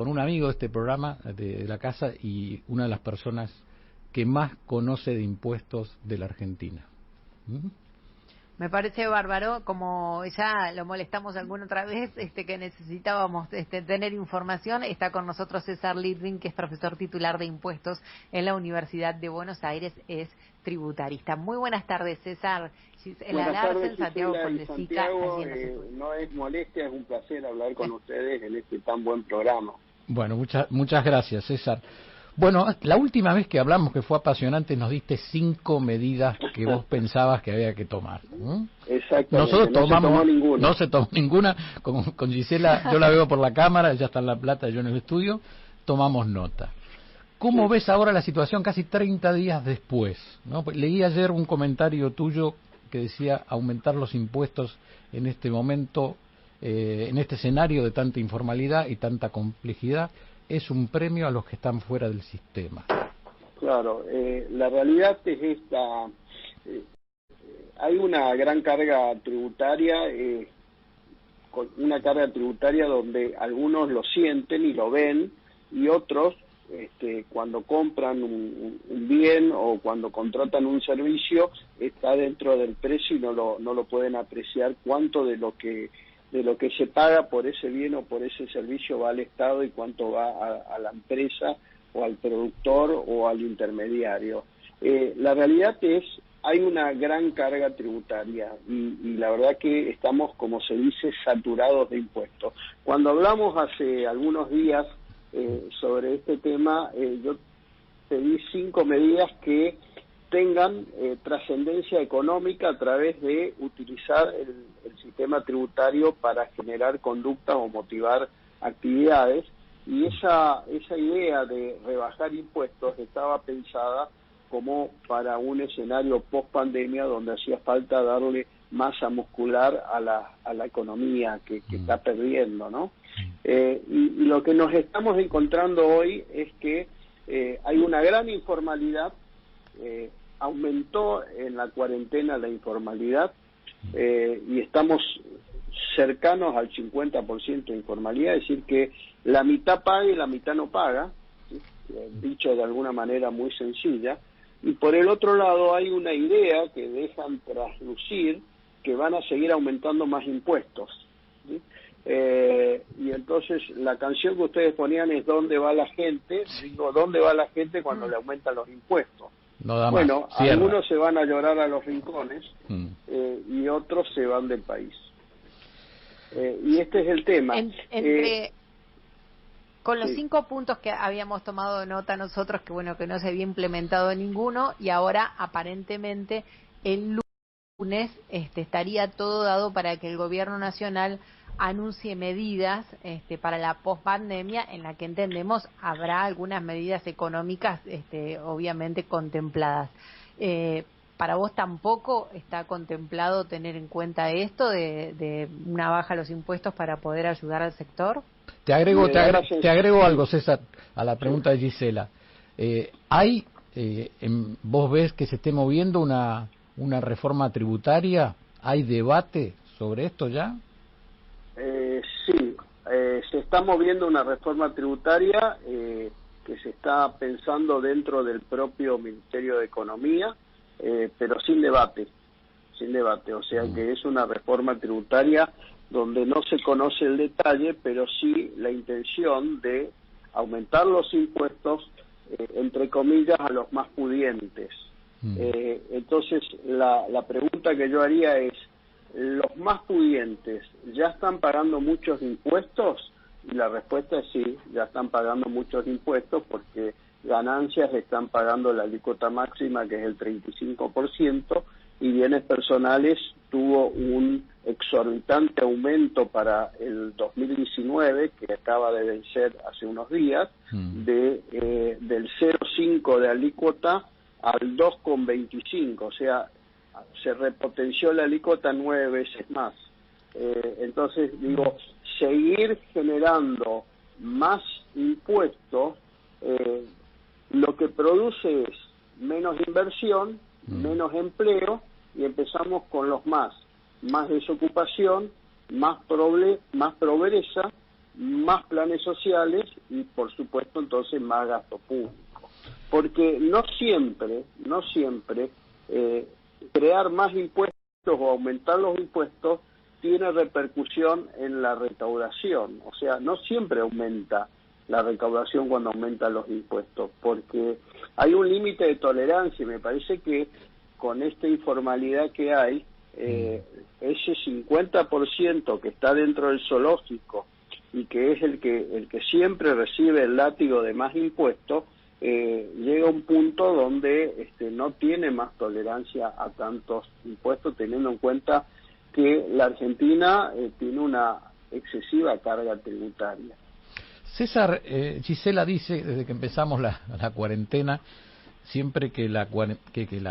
con un amigo de este programa, de la casa, y una de las personas que más conoce de impuestos de la Argentina. ¿Mm? Me parece bárbaro, como ya lo molestamos alguna otra vez, que necesitábamos tener información. Está con nosotros César Litwin, que es profesor titular de impuestos en la Universidad de Buenos Aires, es tributarista. Muy buenas tardes, César. Buenas tardes, Santiago Gisela y Fondesica, Santiago. allí en No es molestia, es un placer hablar con ustedes en este tan buen programa. Bueno, muchas gracias, César. Bueno, la última vez que hablamos, que fue apasionante, nos diste 5 medidas que vos pensabas que había que tomar. Exactamente. Nosotros tomamos, no se tomó ninguna. No se tomó ninguna. Con Gisela, yo la veo por la cámara, ella está en La Plata, yo en el estudio, tomamos nota. ¿Cómo ves ahora la situación casi 30 días después? ¿No? Leí ayer un comentario tuyo que decía aumentar los impuestos en este momento, en este escenario de tanta informalidad y tanta complejidad, es un premio a los que están fuera del sistema. Claro, la realidad es esta. Hay una gran carga tributaria, una carga tributaria donde algunos lo sienten y lo ven, y otros, cuando compran un bien o cuando contratan un servicio, está dentro del precio y no lo pueden apreciar cuánto de lo que se paga por ese bien o por ese servicio va al Estado y cuánto va a la empresa o al productor o al intermediario. La realidad es, hay una gran carga tributaria y la verdad que estamos, como se dice, saturados de impuestos. Cuando hablamos hace algunos días sobre este tema, yo pedí 5 medidas que tengan trascendencia económica a través de utilizar el sistema tributario para generar conductas o motivar actividades, y esa idea de rebajar impuestos estaba pensada como para un escenario post pandemia donde hacía falta darle masa muscular a la economía que está perdiendo, ¿no? Y lo que nos estamos encontrando hoy es que hay una gran informalidad. Aumentó en la cuarentena la informalidad y estamos cercanos al 50% de informalidad, es decir, que la mitad paga y la mitad no paga, ¿sí? Dicho de alguna manera muy sencilla. Y por el otro lado hay una idea que dejan traslucir que van a seguir aumentando más impuestos, ¿sí? Y entonces la canción que ustedes ponían es ¿dónde va la gente? Digo, ¿dónde va la gente cuando le aumentan los impuestos? No da bueno, más. Algunos se van a llorar a los rincones y otros se van del país. Y este es el tema. Con los 5 puntos que habíamos tomado nota nosotros, que no se había implementado ninguno, y ahora aparentemente el lunes estaría todo dado para que el gobierno nacional anuncie medidas para la pospandemia, en la que entendemos habrá algunas medidas económicas obviamente contempladas. ¿Para vos tampoco está contemplado tener en cuenta esto de una baja a los impuestos para poder ayudar al sector? Te agrego algo, César, a la pregunta de Gisela. ¿Vos ves que se esté moviendo una reforma tributaria? ¿Hay debate sobre esto ya? Sí, se está moviendo una reforma tributaria que se está pensando dentro del propio Ministerio de Economía, pero sin debate, o sea que es una reforma tributaria donde no se conoce el detalle, pero sí la intención de aumentar los impuestos, entre comillas, a los más pudientes. Entonces, la pregunta que yo haría es, ¿los más pudientes ya están pagando muchos impuestos? Y la respuesta es sí, ya están pagando muchos impuestos porque ganancias están pagando la alícuota máxima, que es el 35%, y bienes personales tuvo un exorbitante aumento para el 2019, que acaba de vencer hace unos días, del 0,5 de alícuota al 2,25, o sea, se repotenció la alícuota 9 veces más. Entonces, digo, seguir generando más impuestos, lo que produce es menos inversión, menos empleo, y empezamos con los más desocupación, más pobreza, más planes sociales y, por supuesto, entonces más gasto público. Porque no siempre crear más impuestos o aumentar los impuestos tiene repercusión en la recaudación. O sea, no siempre aumenta la recaudación cuando aumentan los impuestos, porque hay un límite de tolerancia y me parece que con esta informalidad que hay, ese 50% que está dentro del zoológico y que es el que siempre recibe el látigo de más impuestos, llega a un punto donde no tiene más tolerancia a tantos impuestos, teniendo en cuenta que la Argentina tiene una excesiva carga tributaria. César, Gisela dice, desde que empezamos la cuarentena, siempre que la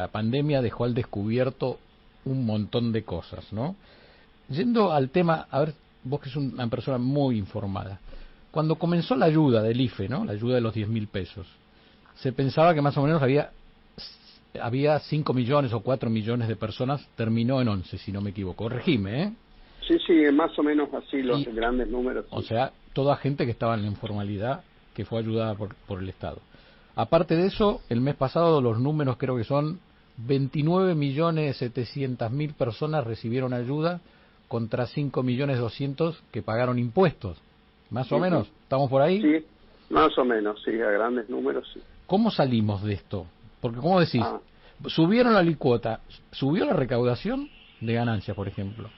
pandemia dejó al descubierto un montón de cosas, ¿no? Yendo al tema, a ver, vos que sos una persona muy informada, cuando comenzó la ayuda del IFE, ¿no? La ayuda de los 10.000 pesos, se pensaba que más o menos había 5 millones o 4 millones de personas, terminó en 11, si no me equivoco. Corregime, ¿eh? Sí, más o menos así los grandes números. Sí. O sea, toda gente que estaba en la informalidad, que fue ayudada por el Estado. Aparte de eso, el mes pasado los números creo que son 29.700.000 personas recibieron ayuda contra 5.200.000 que pagaron impuestos. ¿Más o menos? ¿Estamos por ahí? Sí, más o menos, sí, a grandes números, sí. ¿Cómo salimos de esto? Porque, ¿cómo decís? Subieron la licuota, ¿subió la recaudación de ganancias, por ejemplo?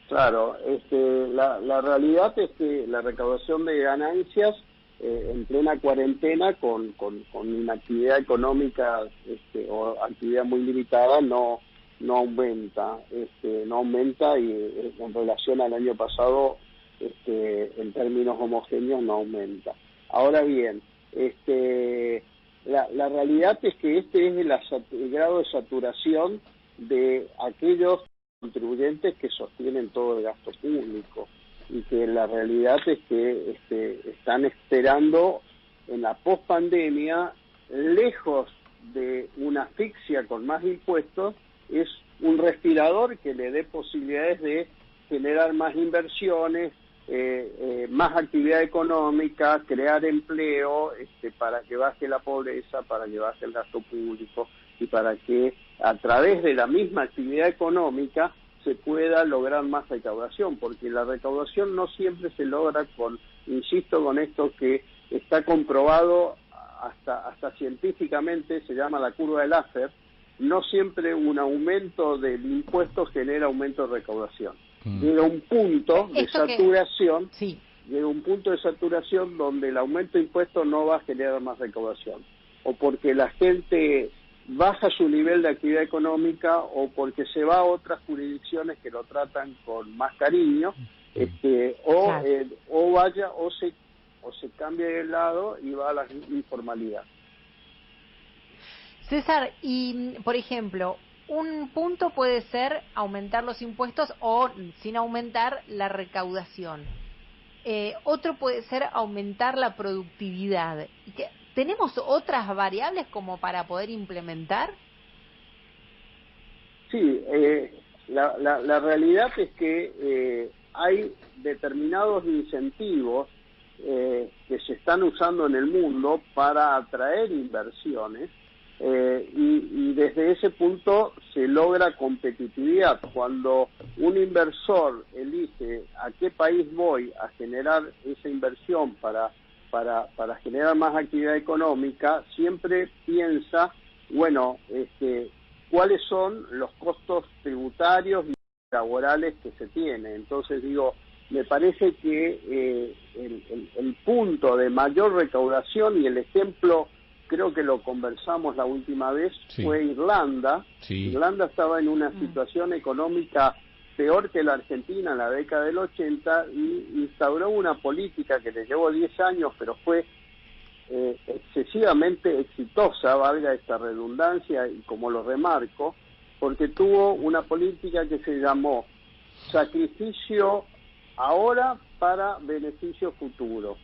Claro, la realidad es que la recaudación de ganancias en plena cuarentena con una actividad económica o actividad muy limitada no aumenta, y en relación al año pasado en términos homogéneos no aumenta. Ahora bien, la realidad es que es el grado de saturación de aquellos contribuyentes que sostienen todo el gasto público y que la realidad es que están esperando en la pospandemia, lejos de una asfixia con más impuestos, es un respirador que le dé posibilidades de generar más inversiones, más actividad económica, crear empleo, para que baje la pobreza, para que baje el gasto público y para que a través de la misma actividad económica se pueda lograr más recaudación, porque la recaudación no siempre se logra insisto con esto que está comprobado hasta científicamente, se llama la curva de Laffer, no siempre un aumento del impuesto genera aumento de recaudación. Llega un punto de saturación, llega un punto de saturación donde el aumento de impuestos no va a generar más recaudación, o porque la gente baja su nivel de actividad económica o porque se va a otras jurisdicciones que lo tratan con más cariño, o se cambia de lado y va a la informalidad. César, y por ejemplo, un punto puede ser aumentar los impuestos o, sin aumentar, la recaudación. Otro puede ser aumentar la productividad. ¿Tenemos otras variables como para poder implementar? Sí, la realidad es que hay determinados incentivos que se están usando en el mundo para atraer inversiones, y desde ese punto se logra competitividad. Cuando un inversor elige a qué país voy a generar esa inversión para generar más actividad económica, siempre piensa, cuáles son los costos tributarios y laborales que se tienen. Entonces me parece que el punto de mayor recaudación, y el ejemplo creo que lo conversamos la última vez, fue Irlanda. Irlanda estaba en una situación económica peor que la Argentina en la década del 80 y instauró una política que le llevó 10 años, pero fue excesivamente exitosa, valga esta redundancia, y como lo remarco, porque tuvo una política que se llamó sacrificio ahora para beneficio futuro.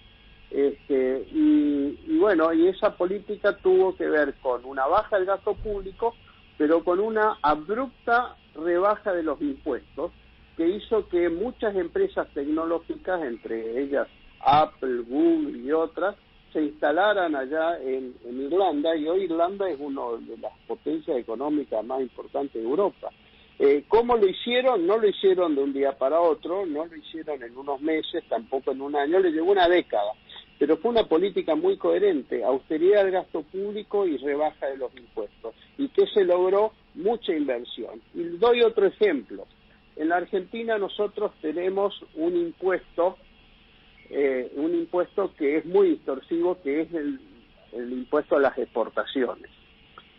Y esa política tuvo que ver con una baja del gasto público, pero con una abrupta rebaja de los impuestos, que hizo que muchas empresas tecnológicas, entre ellas Apple, Google y otras, se instalaran allá en Irlanda, y hoy Irlanda es una de las potencias económicas más importantes de Europa. ¿Cómo lo hicieron? No lo hicieron de un día para otro, no lo hicieron en unos meses, tampoco en un año, le llevó una década, pero fue una política muy coherente, austeridad del gasto público y rebaja de los impuestos. ¿Y qué se logró? Mucha inversión. Y doy otro ejemplo. En la Argentina nosotros tenemos un impuesto que es muy distorsivo, que es el impuesto a las exportaciones.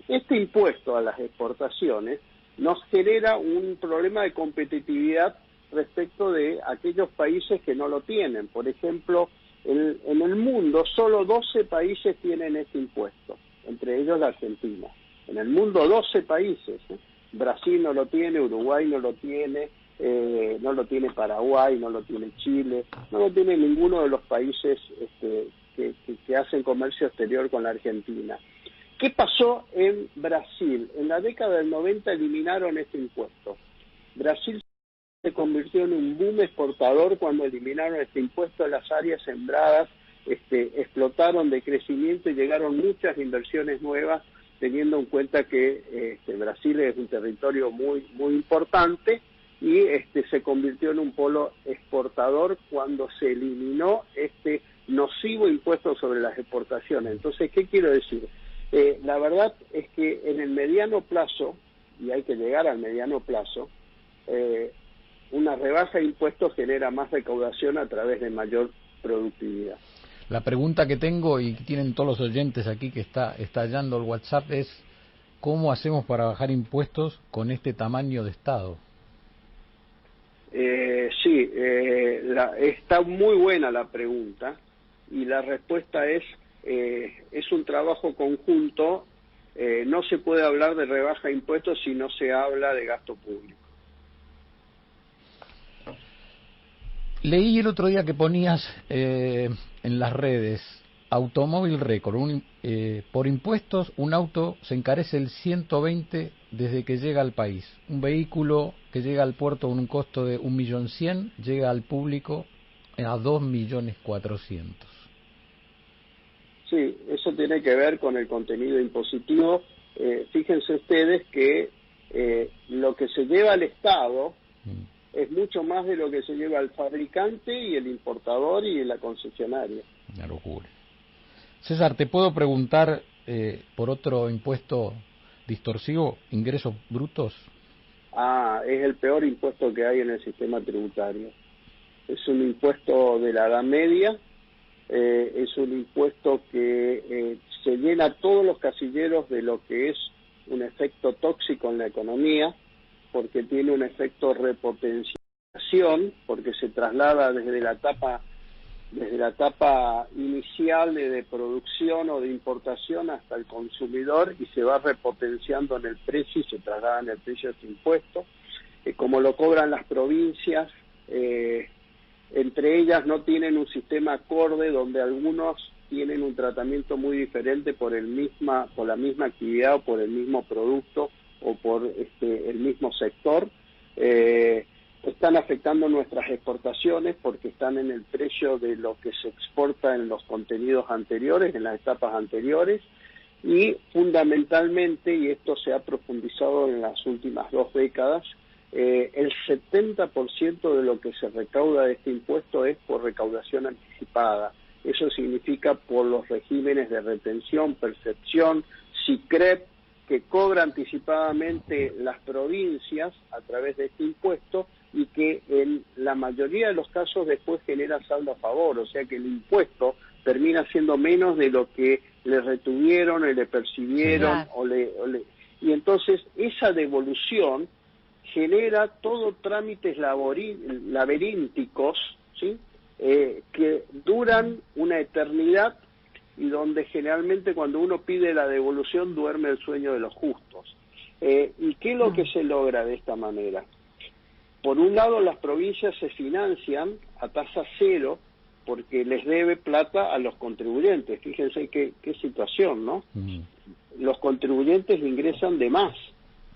Este impuesto a las exportaciones nos genera un problema de competitividad respecto de aquellos países que no lo tienen. Por ejemplo, en el mundo solo 12 países tienen este impuesto, entre ellos la Argentina. En el mundo 12 países, Brasil no lo tiene, Uruguay no lo tiene, no lo tiene Paraguay, no lo tiene Chile, no lo tiene ninguno de los países que hacen comercio exterior con la Argentina. ¿Qué pasó en Brasil? En la década del 90 eliminaron este impuesto. Brasil se convirtió en un boom exportador cuando eliminaron este impuesto. Las áreas sembradas explotaron de crecimiento y llegaron muchas inversiones nuevas, teniendo en cuenta que Brasil es un territorio muy, muy importante, y se convirtió en un polo exportador cuando se eliminó este nocivo impuesto sobre las exportaciones. Entonces, ¿qué quiero decir? La verdad es que en el mediano plazo, y hay que llegar al mediano plazo, una rebaja de impuestos genera más recaudación a través de mayor productividad. La pregunta que tengo, y que tienen todos los oyentes aquí que está estallando el WhatsApp, es ¿cómo hacemos para bajar impuestos con este tamaño de Estado? Sí, está muy buena la pregunta, y la respuesta es un trabajo conjunto. No se puede hablar de rebaja de impuestos si no se habla de gasto público. Leí el otro día que ponías en las redes Automóvil Récord, por impuestos un auto se encarece el 120 desde que llega al país. Un vehículo que llega al puerto con un costo de 1.100.000 llega al público a 2.400.000. Sí, eso tiene que ver con el contenido impositivo. Fíjense ustedes que lo que se lleva al Estado es mucho más de lo que se lleva al fabricante y el importador y la concesionaria. Una locura. César, ¿te puedo preguntar por otro impuesto distorsivo, ingresos brutos? Es el peor impuesto que hay en el sistema tributario. Es un impuesto de la Edad Media, es un impuesto que se llena todos los casilleros de lo que es un efecto tóxico en la economía, porque tiene un efecto repotenciación, porque se traslada desde la etapa inicial de producción o de importación hasta el consumidor, y se va repotenciando en el precio y se traslada en el precio de este impuesto. Como lo cobran las provincias, entre ellas no tienen un sistema acorde, donde algunos tienen un tratamiento muy diferente por la misma actividad o por el mismo producto o por el mismo sector. Están afectando nuestras exportaciones porque están en el precio de lo que se exporta en los contenidos anteriores, en las etapas anteriores, y fundamentalmente, y esto se ha profundizado en las últimas 2 décadas, el 70% de lo que se recauda de este impuesto es por recaudación anticipada. Eso significa por los regímenes de retención, percepción, SICREP, que cobra anticipadamente las provincias a través de este impuesto, y que en la mayoría de los casos después genera saldo a favor, o sea que el impuesto termina siendo menos de lo que le retuvieron, o le percibieron, sí, y entonces esa devolución genera todo trámites laberínticos, ¿sí? Que duran una eternidad, y donde generalmente cuando uno pide la devolución duerme el sueño de los justos. ¿Y qué es lo que se logra de esta manera? Por un lado, las provincias se financian a tasa cero porque les debe plata a los contribuyentes. Fíjense qué situación, ¿no? Los contribuyentes ingresan de más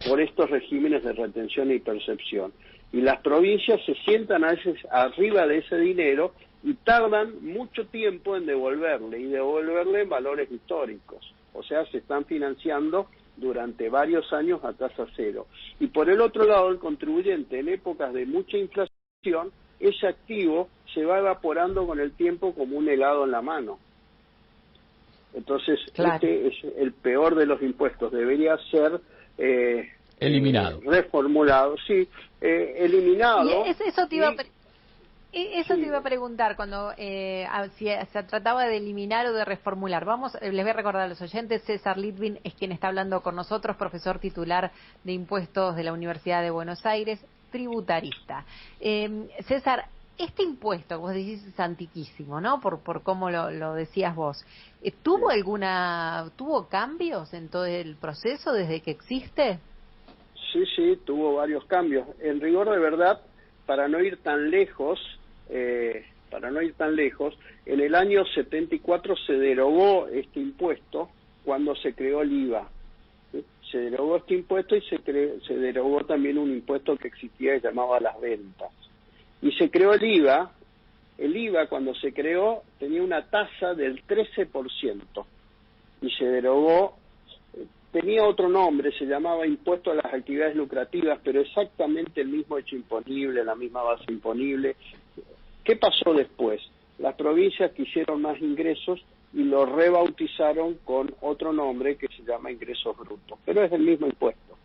por estos regímenes de retención y percepción. Y las provincias se sientan a veces arriba de ese dinero y tardan mucho tiempo en devolverle, y devolverle en valores históricos. O sea, se están financiando durante varios años a tasa cero. Y por el otro lado, el contribuyente en épocas de mucha inflación, ese activo se va evaporando con el tiempo como un helado en la mano. Entonces, claro, este es el peor de los impuestos. Debería ser eliminado, reformulado, sí, eliminado. Y eso te iba a Sí. te iba a preguntar cuando si se trataba de eliminar o de reformular. Vamos, les voy a recordar a los oyentes, César Litvin es quien está hablando con nosotros, profesor titular de impuestos de la Universidad de Buenos Aires, tributarista. César, este impuesto que vos decís es antiquísimo, ¿no? Por cómo lo decías vos. ¿Tuvo cambios en todo el proceso desde que existe? Sí, tuvo varios cambios. En rigor de verdad, para no ir tan lejos, en el año 74 se derogó este impuesto cuando se creó el IVA. ¿Sí? Se derogó este impuesto y se derogó también un impuesto que existía que llamaba las ventas. Y se creó el IVA. El IVA, cuando se creó, tenía una tasa del 13% y se derogó. Tenía otro nombre, se llamaba impuesto a las actividades lucrativas, pero exactamente el mismo hecho imponible, la misma base imponible. ¿Qué pasó después? Las provincias quisieron más ingresos y lo rebautizaron con otro nombre que se llama ingresos brutos, pero es el mismo impuesto.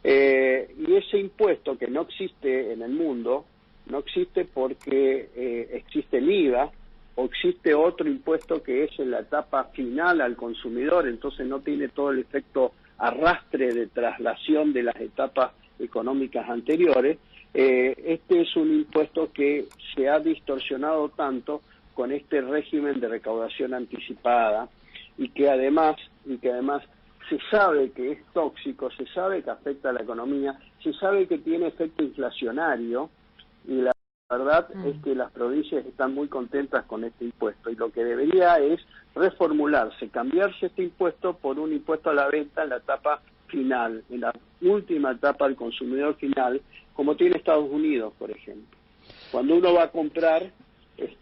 Y ese impuesto, que no existe en el mundo, no existe porque existe el IVA, o existe otro impuesto que es en la etapa final al consumidor, entonces no tiene todo el efecto arrastre de traslación de las etapas económicas anteriores. Este es un impuesto que se ha distorsionado tanto con este régimen de recaudación anticipada y que además se sabe que es tóxico, se sabe que afecta a la economía, se sabe que tiene efecto inflacionario, y la verdad es que las provincias están muy contentas con este impuesto, y lo que debería es reformularse, cambiarse este impuesto por un impuesto a la venta en la etapa final, en la última etapa al consumidor final, como tiene Estados Unidos, por ejemplo. Cuando uno va a comprar,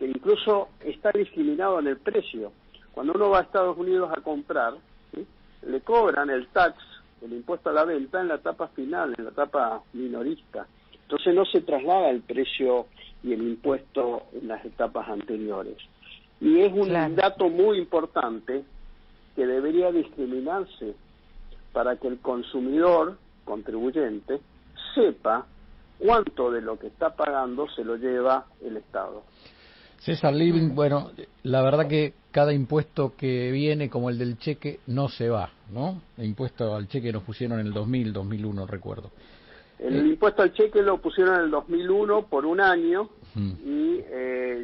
incluso está discriminado en el precio. Cuando uno va a Estados Unidos a comprar, ¿sí?, le cobran el tax, el impuesto a la venta, en la etapa final, en la etapa minorista. Entonces no se traslada el precio y el impuesto en las etapas anteriores. Y es un dato muy importante que debería discriminarse para que el consumidor, contribuyente, sepa cuánto de lo que está pagando se lo lleva el Estado. César Litvin, bueno, la verdad que cada impuesto que viene, como el del cheque, no se va, ¿no? El impuesto al cheque nos pusieron en el 2000, 2001, recuerdo. El impuesto al cheque lo pusieron en el 2001 por un año y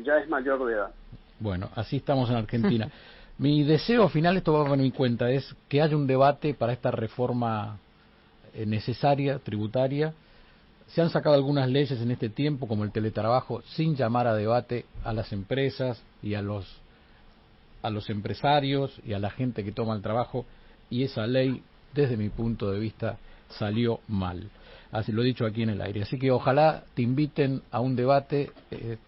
ya es mayor de edad. Bueno, así estamos en Argentina. Mi deseo final, esto va con mi cuenta, es que haya un debate para esta reforma necesaria, tributaria. Se han sacado algunas leyes en este tiempo, como el teletrabajo, sin llamar a debate a las empresas y a los empresarios y a la gente que toma el trabajo, y esa ley, desde mi punto de vista, salió mal. Así lo he dicho aquí en el aire. Así que ojalá te inviten a un debate,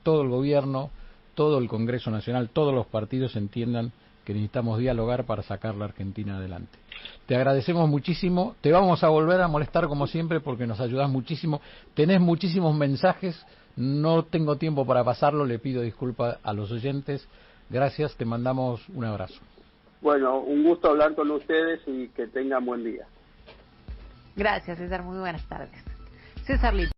todo el gobierno, todo el Congreso Nacional, todos los partidos entiendan que necesitamos dialogar para sacar la Argentina adelante. Te agradecemos muchísimo, te vamos a volver a molestar como siempre porque nos ayudás muchísimo, tenés muchísimos mensajes, no tengo tiempo para pasarlo, le pido disculpas a los oyentes, gracias, te mandamos un abrazo. Bueno, un gusto hablar con ustedes y que tengan buen día. Gracias, César, muy buenas tardes. César Litvin.